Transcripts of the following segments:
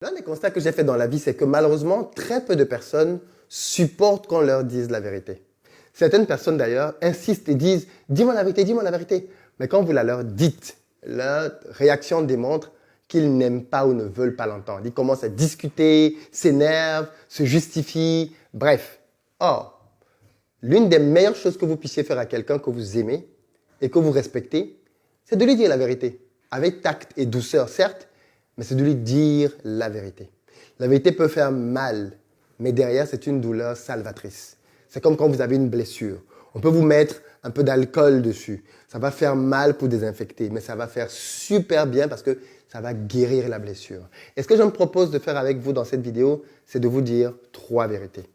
L'un des constats que j'ai fait dans la vie, c'est que malheureusement, très peu de personnes supportent qu'on leur dise la vérité. Certaines personnes d'ailleurs insistent et disent « dis-moi la vérité, dis-moi la vérité ». Mais quand vous la leur dites, leur réaction démontre qu'ils n'aiment pas ou ne veulent pas l'entendre. Ils commencent à discuter, s'énervent, se justifient, bref. Or, l'une des meilleures choses que vous puissiez faire à quelqu'un que vous aimez et que vous respectez, c'est de lui dire la vérité. Avec tact et douceur, certes, mais c'est de lui dire la vérité. La vérité peut faire mal, mais derrière, c'est une douleur salvatrice. C'est comme quand vous avez une blessure. On peut vous mettre un peu d'alcool dessus. Ça va faire mal pour désinfecter, mais ça va faire super bien parce que ça va guérir la blessure. Et ce que je me propose de faire avec vous dans cette vidéo, c'est de vous dire 3 vérités.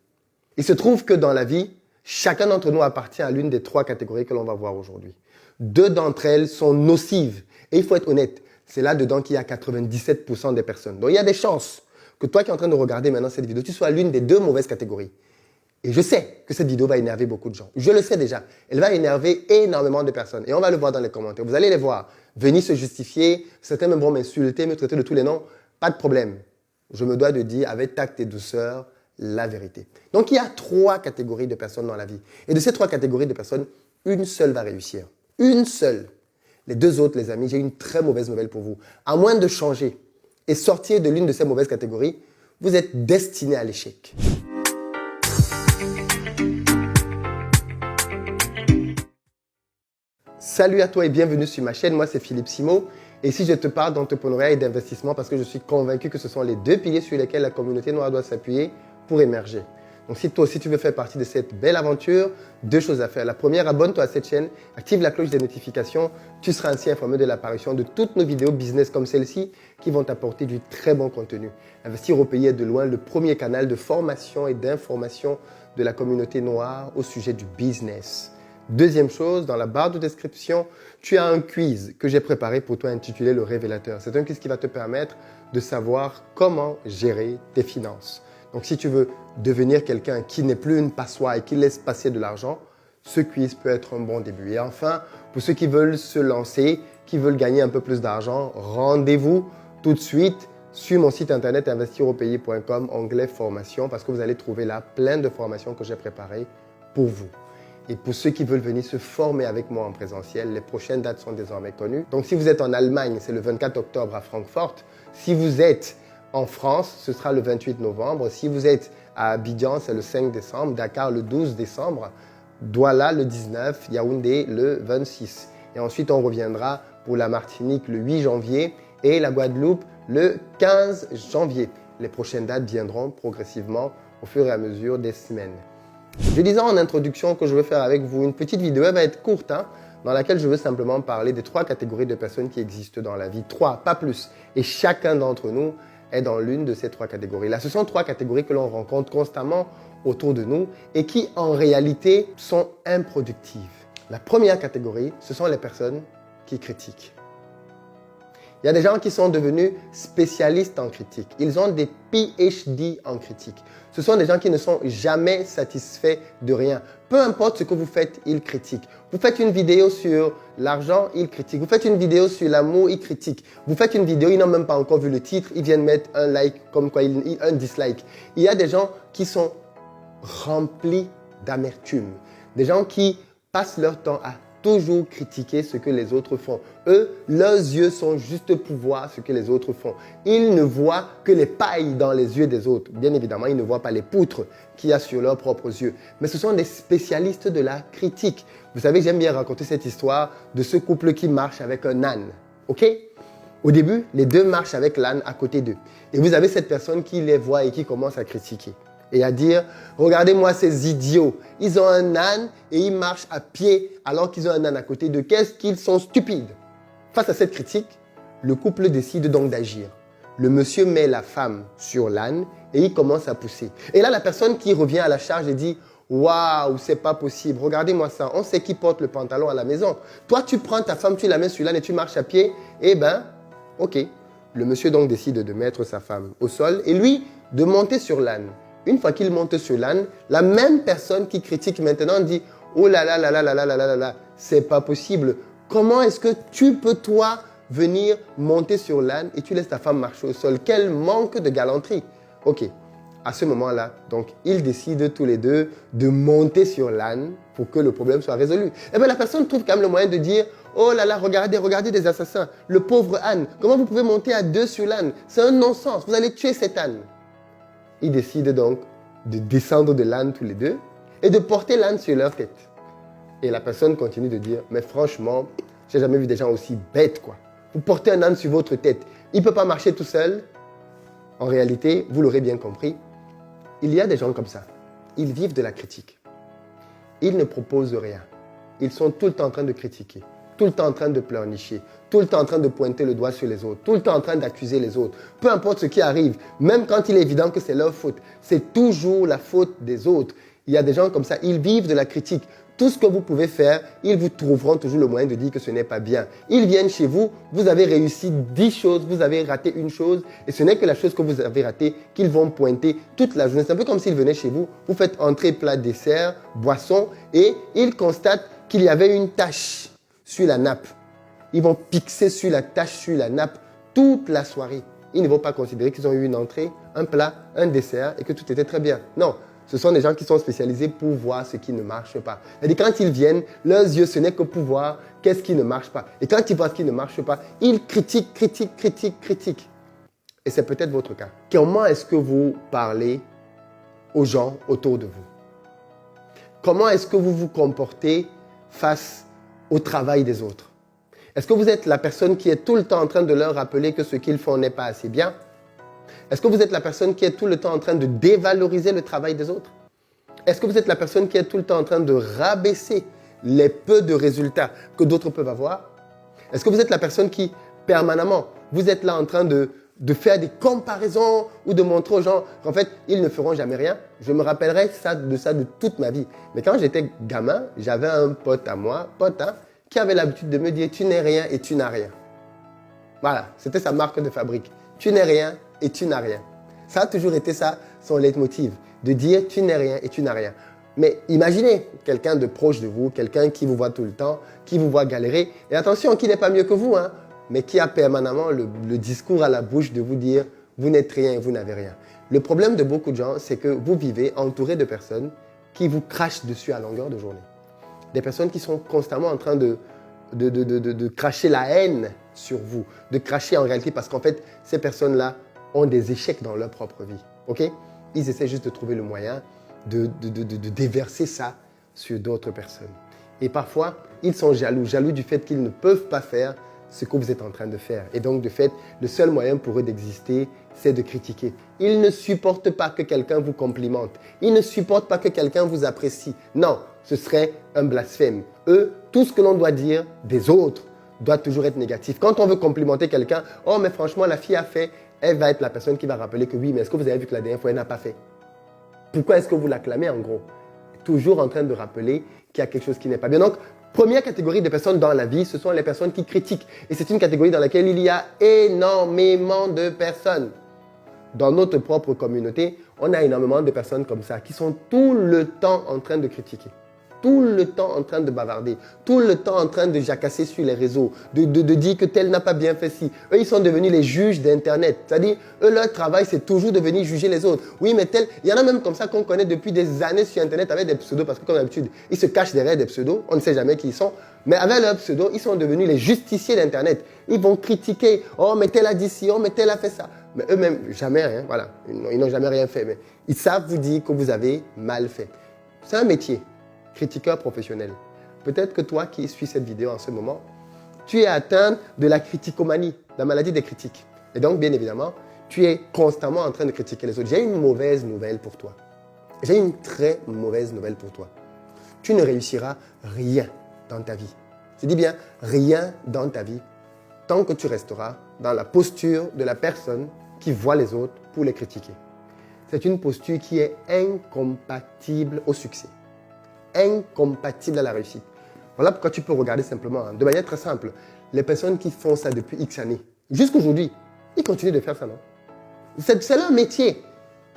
Il se trouve que dans la vie, chacun d'entre nous appartient à l'une des 3 catégories que l'on va voir aujourd'hui. 2 d'entre elles sont nocives. Et il faut être honnête, c'est là-dedans qu'il y a 97% des personnes. Donc il y a des chances que toi qui es en train de regarder maintenant cette vidéo, tu sois l'une des 2 mauvaises catégories. Et je sais que cette vidéo va énerver beaucoup de gens. Je le sais déjà. Elle va énerver énormément de personnes. Et on va le voir dans les commentaires. Vous allez les voir venir se justifier. Certains même vont m'insulter, me traiter de tous les noms. Pas de problème. Je me dois de dire avec tact et douceur la vérité. Donc il y a 3 catégories de personnes dans la vie. Et de ces 3 catégories de personnes, une seule va réussir. Une seule. Les 2 autres, les amis, j'ai une très mauvaise nouvelle pour vous. À moins de changer et sortir de l'une de ces mauvaises catégories, vous êtes destiné à l'échec. Salut à toi et bienvenue sur ma chaîne. Moi, c'est Philippe Simo. Et ici, je te parle d'entrepreneuriat et d'investissement parce que je suis convaincu que ce sont les 2 piliers sur lesquels la communauté noire doit s'appuyer pour émerger. Donc, si toi aussi tu veux faire partie de cette belle aventure, 2 choses à faire. La première, abonne-toi à cette chaîne, active la cloche des notifications. Tu seras ainsi informé de l'apparition de toutes nos vidéos business comme celle-ci qui vont t'apporter du très bon contenu. Investir au pays est de loin le premier canal de formation et d'information de la communauté noire au sujet du business. Deuxième chose, dans la barre de description, tu as un quiz que j'ai préparé pour toi intitulé Le Révélateur. C'est un quiz qui va te permettre de savoir comment gérer tes finances. Donc, si tu veux devenir quelqu'un qui n'est plus une passoire et qui laisse passer de l'argent, ce quiz peut être un bon début. Et enfin, pour ceux qui veulent se lancer, qui veulent gagner un peu plus d'argent, rendez-vous tout de suite sur mon site internet investiraupayé.com, onglet formation, parce que vous allez trouver là plein de formations que j'ai préparées pour vous. Et pour ceux qui veulent venir se former avec moi en présentiel, les prochaines dates sont désormais connues. Donc, si vous êtes en Allemagne, c'est le 24 octobre à Francfort. Si vous êtes en France, ce sera le 28 novembre. Si vous êtes à Abidjan, c'est le 5 décembre. Dakar, le 12 décembre. Douala, le 19. Yaoundé, le 26. Et ensuite, on reviendra pour la Martinique le 8 janvier et la Guadeloupe le 15 janvier. Les prochaines dates viendront progressivement au fur et à mesure des semaines. Je disais en introduction que je vais faire avec vous une petite vidéo, elle va être courte, dans laquelle je veux simplement parler des 3 catégories de personnes qui existent dans la vie. 3, pas plus. Et chacun d'entre nous est dans l'une de ces 3 catégories-là. Ce sont 3 catégories que l'on rencontre constamment autour de nous et qui, en réalité, sont improductives. La première catégorie, ce sont les personnes qui critiquent. Il y a des gens qui sont devenus spécialistes en critique. Ils ont des PhD en critique. Ce sont des gens qui ne sont jamais satisfaits de rien. Peu importe ce que vous faites, ils critiquent. Vous faites une vidéo sur l'argent, ils critiquent. Vous faites une vidéo sur l'amour, ils critiquent. Vous faites une vidéo, ils n'ont même pas encore vu le titre, ils viennent mettre un like, comme quoi un dislike. Il y a des gens qui sont remplis d'amertume. Des gens qui passent leur temps à toujours critiquer ce que les autres font. Eux, leurs yeux sont juste pour voir ce que les autres font. Ils ne voient que les pailles dans les yeux des autres. Bien évidemment, ils ne voient pas les poutres qu'il y a sur leurs propres yeux. Mais ce sont des spécialistes de la critique. Vous savez, j'aime bien raconter cette histoire de ce couple qui marche avec un âne. OK? Au début, les 2 marchent avec l'âne à côté d'eux. Et vous avez cette personne qui les voit et qui commence à critiquer. Et à dire, regardez-moi ces idiots, ils ont un âne et ils marchent à pied alors qu'ils ont un âne à côté d'eux. Qu'est-ce qu'ils sont stupides? Face à cette critique, le couple décide donc d'agir. Le monsieur met la femme sur l'âne et il commence à pousser. Et là, la personne qui revient à la charge et dit, waouh, c'est pas possible, regardez-moi ça, on sait qui porte le pantalon à la maison. Toi, tu prends ta femme, tu la mets sur l'âne et tu marches à pied, eh ben, ok. Le monsieur donc décide de mettre sa femme au sol et lui de monter sur l'âne. Une fois qu'il monte sur l'âne, la même personne qui critique maintenant dit « Oh là là là là là là là là là, c'est pas possible. Comment est-ce que tu peux, toi, venir monter sur l'âne et tu laisses ta femme marcher au sol. Quel manque de galanterie. Ok, à ce moment-là, donc, ils décident tous les deux de monter sur l'âne pour que le problème soit résolu. Eh bien, la personne trouve quand même le moyen de dire « Oh là là, regardez des assassins, le pauvre âne, comment vous pouvez monter à deux sur l'âne? C'est un non-sens, vous allez tuer cet âne. » Ils décident donc de descendre de l'âne tous les deux et de porter l'âne sur leur tête. Et la personne continue de dire « Mais franchement, j'ai jamais vu des gens aussi bêtes, quoi. Vous portez un âne sur votre tête, il ne peut pas marcher tout seul. » En réalité, vous l'aurez bien compris, il y a des gens comme ça. Ils vivent de la critique. Ils ne proposent rien. Ils sont tout le temps en train de critiquer, tout le temps en train de pleurnicher, tout le temps en train de pointer le doigt sur les autres, tout le temps en train d'accuser les autres. Peu importe ce qui arrive, même quand il est évident que c'est leur faute, c'est toujours la faute des autres. Il y a des gens comme ça, ils vivent de la critique. Tout ce que vous pouvez faire, ils vous trouveront toujours le moyen de dire que ce n'est pas bien. Ils viennent chez vous, vous avez réussi 10 choses, vous avez raté une chose, et ce n'est que la chose que vous avez ratée qu'ils vont pointer toute la journée. C'est un peu comme s'ils venaient chez vous, vous faites entrée, plat, dessert, boisson, et ils constatent qu'il y avait une tache sur la nappe. Ils vont fixer sur la tache, sur la nappe, toute la soirée. Ils ne vont pas considérer qu'ils ont eu une entrée, un plat, un dessert, et que tout était très bien. Non. Ce sont des gens qui sont spécialisés pour voir ce qui ne marche pas. Et quand ils viennent, leurs yeux, ce n'est que pour voir qu'est-ce qui ne marche pas. Et quand ils voient ce qui ne marche pas, ils critiquent. Et c'est peut-être votre cas. Comment est-ce que vous parlez aux gens autour de vous? Comment est-ce que vous vous comportez face au travail des autres? Est-ce que vous êtes la personne qui est tout le temps en train de leur rappeler que ce qu'ils font n'est pas assez bien? Est-ce que vous êtes la personne qui est tout le temps en train de dévaloriser le travail des autres? Est-ce que vous êtes la personne qui est tout le temps en train de rabaisser les peu de résultats que d'autres peuvent avoir? Est-ce que vous êtes la personne qui, permanemment, vous êtes là en train de faire des comparaisons ou de montrer aux gens qu'en fait, ils ne feront jamais rien? Je me rappellerai de ça de toute ma vie. Mais quand j'étais gamin, j'avais un pote à moi, qui avait l'habitude de me dire « Tu n'es rien et tu n'as rien ». Voilà, c'était sa marque de fabrique. Tu n'es rien et tu n'as rien. Ça a toujours été ça, son leitmotiv, de dire tu n'es rien et tu n'as rien. Mais imaginez quelqu'un de proche de vous, quelqu'un qui vous voit tout le temps, qui vous voit galérer, et attention, qui n'est pas mieux que vous, hein, mais qui a permanemment le discours à la bouche de vous dire vous n'êtes rien et vous n'avez rien. Le problème de beaucoup de gens, c'est que vous vivez entouré de personnes qui vous crachent dessus à longueur de journée. Des personnes qui sont constamment en train de cracher la haine sur vous, de cracher en réalité, parce qu'en fait, ces personnes-là ont des échecs dans leur propre vie. Ok? Ils essaient juste de trouver le moyen de déverser ça sur d'autres personnes. Et parfois, ils sont jaloux du fait qu'ils ne peuvent pas faire ce que vous êtes en train de faire. Et donc, de fait, le seul moyen pour eux d'exister, c'est de critiquer. Ils ne supportent pas que quelqu'un vous complimente. Ils ne supportent pas que quelqu'un vous apprécie. Non, ce serait un blasphème. Eux, tout ce que l'on doit dire des autres doit toujours être négatif. Quand on veut complimenter quelqu'un, « Oh, mais franchement, la fille a fait », elle va être la personne qui va rappeler que oui, mais est-ce que vous avez vu que la dernière fois, elle n'a pas fait? Pourquoi est-ce que vous l'acclamez en gros? Toujours en train de rappeler qu'il y a quelque chose qui n'est pas bien. Donc, première catégorie de personnes dans la vie, ce sont les personnes qui critiquent. Et c'est une catégorie dans laquelle il y a énormément de personnes. Dans notre propre communauté, on a énormément de personnes comme ça qui sont tout le temps en train de critiquer. Tout le temps en train de bavarder, tout le temps en train de jacasser sur les réseaux, de dire que tel n'a pas bien fait ci. Eux, ils sont devenus les juges d'Internet. C'est-à-dire, eux, leur travail, c'est toujours de venir juger les autres. Oui, mais tel, il y en a même comme ça qu'on connaît depuis des années sur Internet avec des pseudos, parce que comme d'habitude, ils se cachent derrière des pseudos, on ne sait jamais qui ils sont. Mais avec leurs pseudos, ils sont devenus les justiciers d'Internet. Ils vont critiquer, oh, mais tel a dit ci, oh, mais tel a fait ça. Mais eux-mêmes, jamais rien, voilà. Ils n'ont jamais rien fait, mais ils savent vous dire que vous avez mal fait. C'est un métier. Critiqueur professionnel. Peut-être que toi qui suis cette vidéo en ce moment, tu es atteint de la criticomanie, la maladie des critiques. Et donc, bien évidemment, tu es constamment en train de critiquer les autres. J'ai une mauvaise nouvelle pour toi. J'ai une très mauvaise nouvelle pour toi. Tu ne réussiras rien dans ta vie. Je dis bien rien dans ta vie tant que tu resteras dans la posture de la personne qui voit les autres pour les critiquer. C'est une posture qui est incompatible au succès. Incompatible à la réussite. Voilà pourquoi tu peux regarder simplement, de manière très simple, les personnes qui font ça depuis X années, jusqu'aujourd'hui, ils continuent de faire ça, non? C'est leur métier.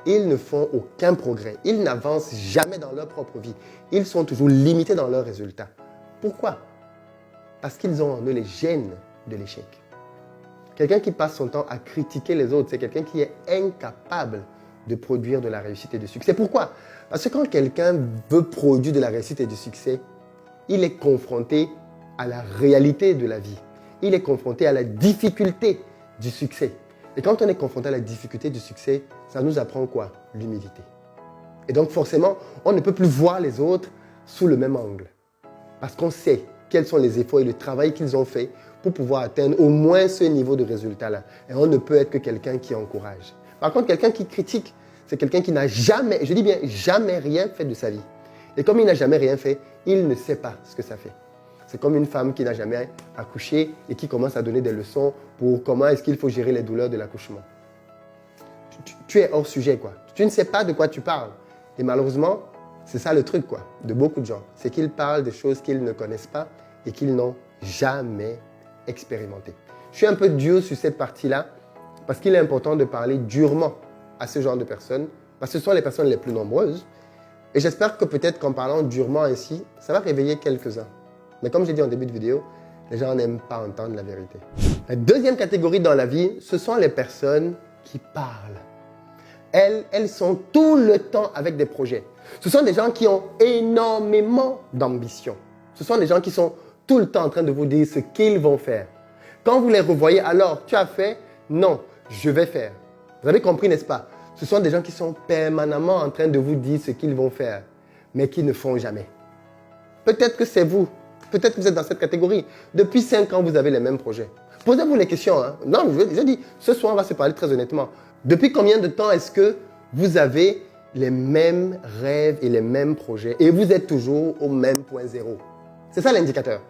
Ils ne font aucun progrès. Ils n'avancent jamais dans leur propre vie. Ils sont toujours limités dans leurs résultats. Pourquoi? Parce qu'ils ont en eux les gènes de l'échec. Quelqu'un qui passe son temps à critiquer les autres, c'est quelqu'un qui est incapable de produire de la réussite et du succès. Pourquoi? Parce que quand quelqu'un veut produire de la réussite et du succès, il est confronté à la réalité de la vie. Il est confronté à la difficulté du succès. Et quand on est confronté à la difficulté du succès, ça nous apprend quoi? L'humilité. Et donc forcément, on ne peut plus voir les autres sous le même angle. Parce qu'on sait quels sont les efforts et le travail qu'ils ont fait pour pouvoir atteindre au moins ce niveau de résultat-là. Et on ne peut être que quelqu'un qui encourage. Par contre, quelqu'un qui critique, c'est quelqu'un qui n'a jamais, je dis bien jamais rien fait de sa vie. Et comme il n'a jamais rien fait, il ne sait pas ce que ça fait. C'est comme une femme qui n'a jamais accouché et qui commence à donner des leçons pour comment est-ce qu'il faut gérer les douleurs de l'accouchement. Tu es hors sujet, quoi. Tu ne sais pas de quoi tu parles. Et malheureusement, c'est ça le truc, quoi, de beaucoup de gens. C'est qu'ils parlent de choses qu'ils ne connaissent pas et qu'ils n'ont jamais expérimentées. Je suis un peu dur sur cette partie-là parce qu'il est important de parler durement à ce genre de personnes parce que ce sont les personnes les plus nombreuses. Et j'espère que peut-être qu'en parlant durement ainsi, ça va réveiller quelques-uns. Mais comme j'ai dit en début de vidéo, les gens n'aiment pas entendre la vérité. La deuxième catégorie dans la vie, ce sont les personnes qui parlent. Elles sont tout le temps avec des projets. Ce sont des gens qui ont énormément d'ambition. Ce sont des gens qui sont tout le temps en train de vous dire ce qu'ils vont faire. Quand vous les revoyez, alors, tu as fait? Non, je vais faire. Vous avez compris, n'est-ce pas? Ce sont des gens qui sont permanemment en train de vous dire ce qu'ils vont faire, mais qui ne font jamais. Peut-être que c'est vous. Peut-être que vous êtes dans cette catégorie. Depuis 5 ans, vous avez les mêmes projets. Posez-vous les questions. Hein. Non, je dis, ce soir, on va se parler très honnêtement. Depuis combien de temps est-ce que vous avez les mêmes rêves et les mêmes projets et vous êtes toujours au même point zéro? C'est ça l'indicateur.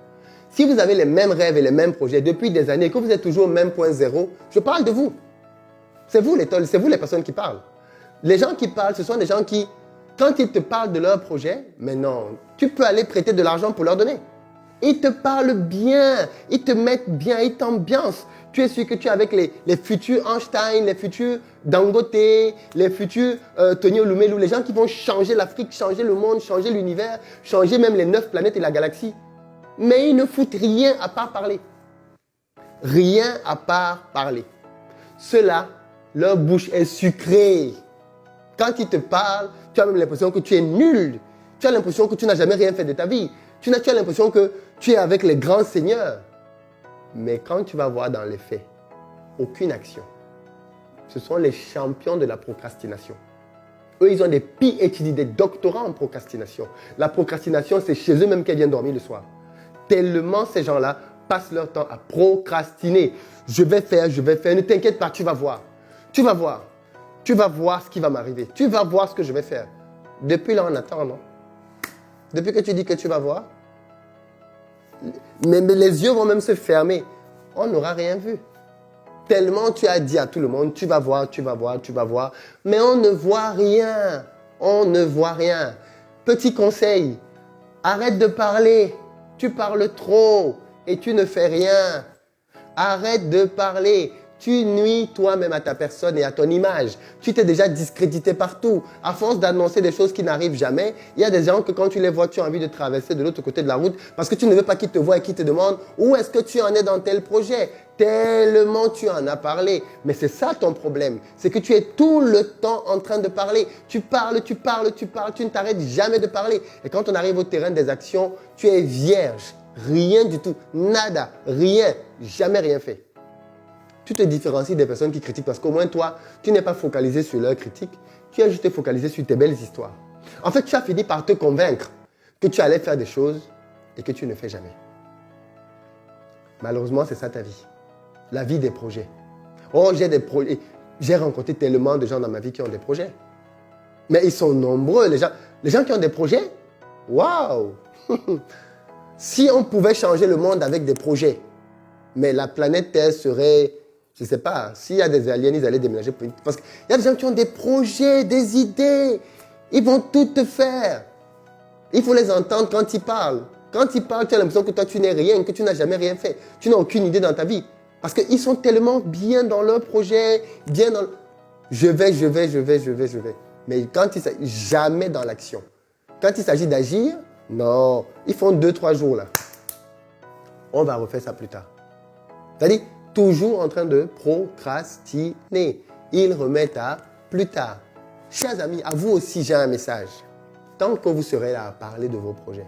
Si vous avez les mêmes rêves et les mêmes projets depuis des années et que vous êtes toujours au même point zéro, je parle de vous. C'est vous c'est vous les personnes qui parlent. Les gens qui parlent, ce sont des gens qui, quand ils te parlent de leur projet, mais non, tu peux aller prêter de l'argent pour leur donner. Ils te parlent bien, ils te mettent bien, ils t'ambiancent. Tu es sûr que tu es avec les futurs Einstein, les futurs Dangote, les futurs Tony Olumelou, les gens qui vont changer l'Afrique, changer le monde, changer l'univers, changer même les 9 planètes et la galaxie. Mais ils ne foutent rien à part parler. Rien à part parler. Ceux-là, leur bouche est sucrée. Quand ils te parlent, tu as même l'impression que tu es nul. Tu as l'impression que tu n'as jamais rien fait de ta vie. Tu as l'impression que tu es avec les grands seigneurs. Mais quand tu vas voir dans les faits, aucune action. Ce sont les champions de la procrastination. Eux, ils ont des PhD, des doctorats en procrastination. La procrastination, c'est chez eux-mêmes qu'elles viennent dormir le soir. Tellement ces gens-là passent leur temps à procrastiner. Je vais faire, ne t'inquiète pas, tu vas voir. Tu vas voir. Tu vas voir ce qui va m'arriver. Tu vas voir ce que je vais faire. Depuis là, on attend, non? Depuis que tu dis que tu vas voir, mais les yeux vont même se fermer. On n'aura rien vu. Tellement tu as dit à tout le monde, tu vas voir, tu vas voir, tu vas voir. Mais on ne voit rien. On ne voit rien. Petit conseil, arrête de parler. Tu parles trop et tu ne fais rien. Arrête de parler. Tu nuis toi-même à ta personne et à ton image. Tu t'es déjà discrédité partout. À force d'annoncer des choses qui n'arrivent jamais, il y a des gens que quand tu les vois, tu as envie de traverser de l'autre côté de la route parce que tu ne veux pas qu'ils te voient et qu'ils te demandent où est-ce que tu en es dans tel projet. Tellement tu en as parlé. Mais c'est ça ton problème. C'est que tu es tout le temps en train de parler. Tu parles, tu ne t'arrêtes jamais de parler. Et quand on arrive au terrain des actions, tu es vierge. Rien du tout. Nada. Rien. Jamais rien fait. Tu te différencies des personnes qui critiquent parce qu'au moins toi, tu n'es pas focalisé sur leurs critiques, tu es juste focalisé sur tes belles histoires. En fait, tu as fini par te convaincre que tu allais faire des choses et que tu ne fais jamais. Malheureusement, c'est ça ta vie. La vie des projets. Oh, j'ai des projets. J'ai rencontré tellement de gens dans ma vie qui ont des projets. Mais ils sont nombreux, les gens qui ont des projets. Waouh! Si on pouvait changer le monde avec des projets, mais la planète Terre serait... Je ne sais pas, s'il y a des aliens, ils allaient déménager. Parce qu'il y a des gens qui ont des projets, des idées. Ils vont tout te faire. Il faut les entendre quand ils parlent. Quand ils parlent, tu as l'impression que toi, tu n'es rien, que tu n'as jamais rien fait. Tu n'as aucune idée dans ta vie. Parce qu'ils sont tellement bien dans leur projet, bien dans... Je vais. Mais quand il s'agit... Jamais dans l'action. Quand il s'agit d'agir, non. Ils font 2-3 jours là. On va refaire ça plus tard. C'est-à-dire, toujours en train de procrastiner. Ils remettent à plus tard. Chers amis, à vous aussi, j'ai un message. Tant que vous serez là à parler de vos projets,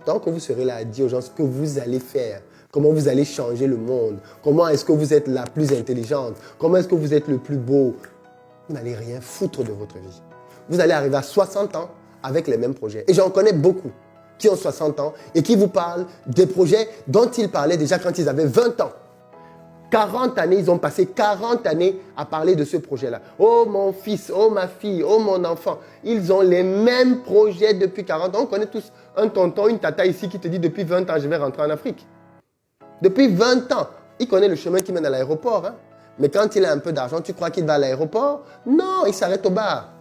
tant que vous serez là à dire aux gens ce que vous allez faire, comment vous allez changer le monde, comment est-ce que vous êtes la plus intelligente, comment est-ce que vous êtes le plus beau, vous n'allez rien foutre de votre vie. Vous allez arriver à 60 ans avec les mêmes projets. Et j'en connais beaucoup qui ont 60 ans et qui vous parlent des projets dont ils parlaient déjà quand ils avaient 20 ans. 40 années, ils ont passé 40 années à parler de ce projet-là. Oh mon fils, oh ma fille, oh mon enfant. Ils ont les mêmes projets depuis 40 ans. On connaît tous un tonton, une tata ici qui te dit depuis 20 ans, je vais rentrer en Afrique. Depuis 20 ans, il connaît le chemin qui mène à l'aéroport. Hein? Mais quand il a un peu d'argent, tu crois qu'il va à l'aéroport? Non, il s'arrête au bar.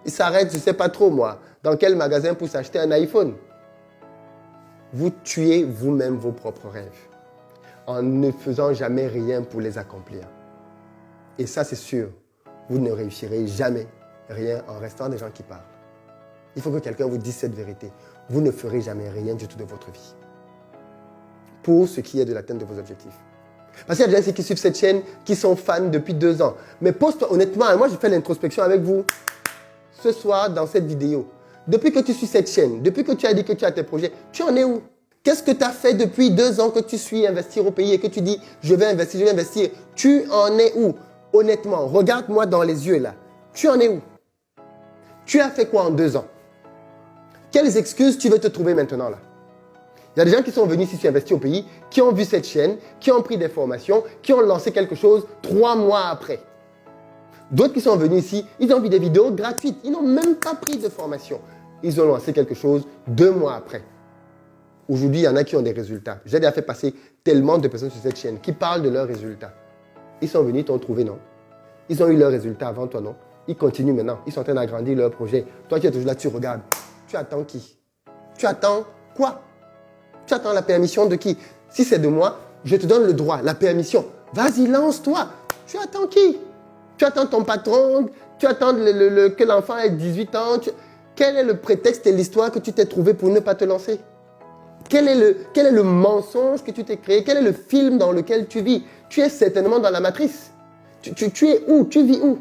Il s'arrête, je ne sais pas trop moi, dans quel magasin pour s'acheter un iPhone. Vous tuez vous-même vos propres rêves en ne faisant jamais rien pour les accomplir. Et ça, c'est sûr, vous ne réussirez jamais rien en restant des gens qui parlent. Il faut que quelqu'un vous dise cette vérité. Vous ne ferez jamais rien du tout de votre vie pour ce qui est de l'atteinte de vos objectifs. Parce qu'il y a des gens qui suivent cette chaîne qui sont fans depuis 2 ans. Mais pose-toi honnêtement, moi je fais l'introspection avec vous ce soir dans cette vidéo. Depuis que tu suis cette chaîne, depuis que tu as dit que tu as tes projets, tu en es où? Qu'est-ce que tu as fait depuis 2 ans que tu suis investir au pays et que tu dis je vais investir, je vais investir? Tu en es où? Honnêtement, regarde-moi dans les yeux là. Tu en es où? Tu as fait quoi en 2 ans? Quelles excuses tu veux te trouver maintenant là? Il y a des gens qui sont venus ici sur Investir au pays, qui ont vu cette chaîne, qui ont pris des formations, qui ont lancé quelque chose 3 mois après. D'autres qui sont venus ici, ils ont vu des vidéos gratuites. Ils n'ont même pas pris de formation. Ils ont lancé quelque chose 2 mois après. Aujourd'hui, il y en a qui ont des résultats. J'ai déjà fait passer tellement de personnes sur cette chaîne qui parlent de leurs résultats. Ils sont venus, ils t'ont trouvé, non? Ils ont eu leurs résultats avant toi, non? Ils continuent maintenant. Ils sont en train d'agrandir leur projet. Toi qui es toujours là, tu regardes. Tu attends qui? Tu attends quoi? Tu attends la permission de qui? Si c'est de moi, je te donne le droit, la permission. Vas-y, lance-toi. Tu attends qui? Tu attends ton patron? Tu attends que l'enfant ait 18 ans? Quel est le prétexte et l'histoire que tu t'es trouvé pour ne pas te lancer? Quel est le mensonge que tu t'es créé? Quel est le film dans lequel tu vis? Tu es certainement dans la matrice. Tu es où? Tu vis où?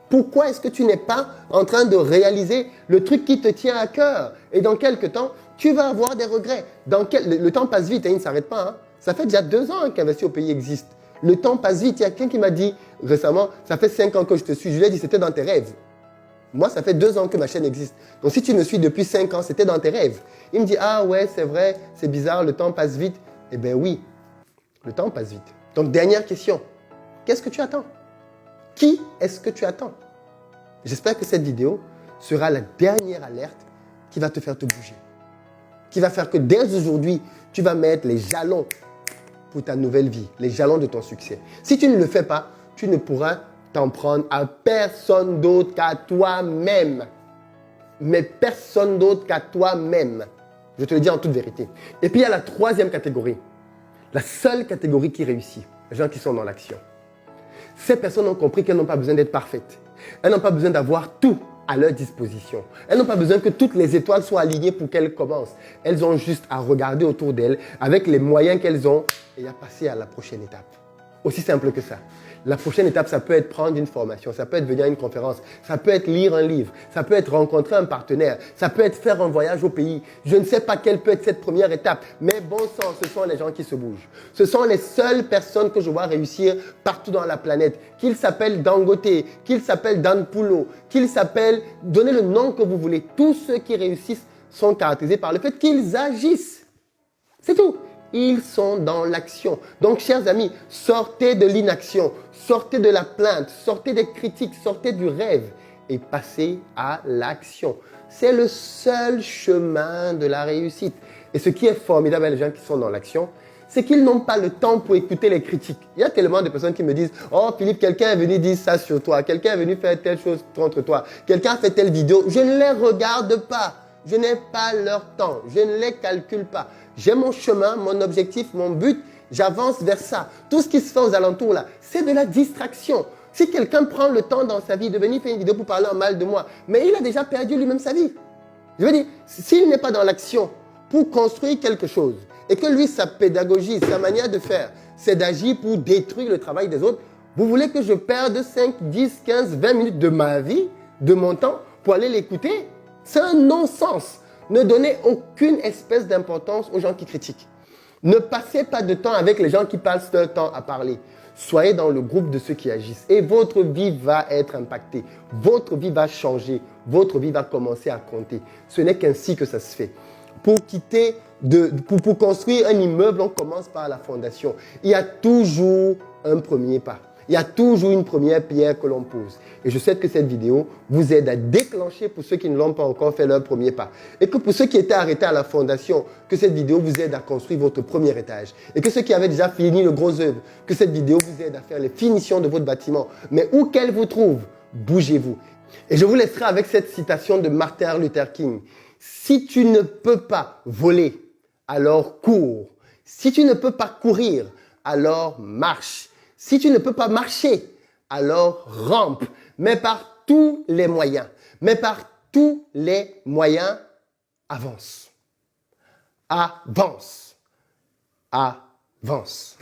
Pourquoi est-ce que tu n'es pas en train de réaliser le truc qui te tient à cœur? Et dans quelques temps, tu vas avoir des regrets. Le temps passe vite et il ne s'arrête pas. Hein. Ça fait déjà 2 ans qu'Investir au pays existe. Le temps passe vite. Il y a quelqu'un qui m'a dit récemment, ça fait 5 ans que je te suis. Je lui ai dit, c'était dans tes rêves. Moi, ça fait 2 ans que ma chaîne existe. Donc, si tu me suis depuis 5 ans, c'était dans tes rêves. Il me dit, ah ouais, c'est vrai, c'est bizarre, le temps passe vite. Eh bien oui, le temps passe vite. Donc, dernière question. Qu'est-ce que tu attends? Qui est-ce que tu attends? J'espère que cette vidéo sera la dernière alerte qui va te faire te bouger. Qui va faire que dès aujourd'hui, tu vas mettre les jalons pour ta nouvelle vie, les jalons de ton succès. Si tu ne le fais pas, tu ne pourras t'en prendre à personne d'autre qu'à toi-même. Mais personne d'autre qu'à toi-même. Je te le dis en toute vérité. Et puis il y a la 3e catégorie. La seule catégorie qui réussit. Les gens qui sont dans l'action. Ces personnes ont compris qu'elles n'ont pas besoin d'être parfaites. Elles n'ont pas besoin d'avoir tout à leur disposition. Elles n'ont pas besoin que toutes les étoiles soient alignées pour qu'elles commencent. Elles ont juste à regarder autour d'elles avec les moyens qu'elles ont et à passer à la prochaine étape. Aussi simple que ça. La prochaine étape, ça peut être prendre une formation, ça peut être venir à une conférence, ça peut être lire un livre, ça peut être rencontrer un partenaire, ça peut être faire un voyage au pays. Je ne sais pas quelle peut être cette première étape, mais bon sang, ce sont les gens qui se bougent. Ce sont les seules personnes que je vois réussir partout dans la planète. Qu'ils s'appellent Dangote, qu'ils s'appellent Dan Pulo, qu'ils s'appellent, donnez le nom que vous voulez. Tous ceux qui réussissent sont caractérisés par le fait qu'ils agissent. C'est tout. Ils sont dans l'action. Donc, chers amis, sortez de l'inaction, sortez de la plainte, sortez des critiques, sortez du rêve et passez à l'action. C'est le seul chemin de la réussite. Et ce qui est formidable avec les gens qui sont dans l'action, c'est qu'ils n'ont pas le temps pour écouter les critiques. Il y a tellement de personnes qui me disent « Oh Philippe, quelqu'un est venu dire ça sur toi, quelqu'un est venu faire telle chose contre toi, quelqu'un a fait telle vidéo. » Je ne les regarde pas. Je n'ai pas leur temps. Je ne les calcule pas. J'ai mon chemin, mon objectif, mon but. J'avance vers ça. Tout ce qui se fait aux alentours là, c'est de la distraction. Si quelqu'un prend le temps dans sa vie de venir faire une vidéo pour parler en mal de moi, mais il a déjà perdu lui-même sa vie. Je veux dire, s'il n'est pas dans l'action pour construire quelque chose et que lui, sa pédagogie, sa manière de faire, c'est d'agir pour détruire le travail des autres. Vous voulez que je perde 5, 10, 15, 20 minutes de ma vie, de mon temps, pour aller l'écouter? C'est un non-sens. Ne donnez aucune espèce d'importance aux gens qui critiquent. Ne passez pas de temps avec les gens qui passent leur temps à parler. Soyez dans le groupe de ceux qui agissent et votre vie va être impactée. Votre vie va changer. Votre vie va commencer à compter. Ce n'est qu'ainsi que ça se fait. Pour construire un immeuble, on commence par la fondation. Il y a toujours un premier pas. Il y a toujours une première pierre que l'on pose. Et je souhaite que cette vidéo vous aide à déclencher pour ceux qui ne l'ont pas encore fait leur premier pas. Et que pour ceux qui étaient arrêtés à la fondation, que cette vidéo vous aide à construire votre premier étage. Et que ceux qui avaient déjà fini le gros œuvre, que cette vidéo vous aide à faire les finitions de votre bâtiment. Mais où qu'elle vous trouve, bougez-vous. Et je vous laisserai avec cette citation de Martin Luther King. Si tu ne peux pas voler, alors cours. Si tu ne peux pas courir, alors marche. Si tu ne peux pas marcher, alors rampe. Mais par tous les moyens, avance. Avance. Avance.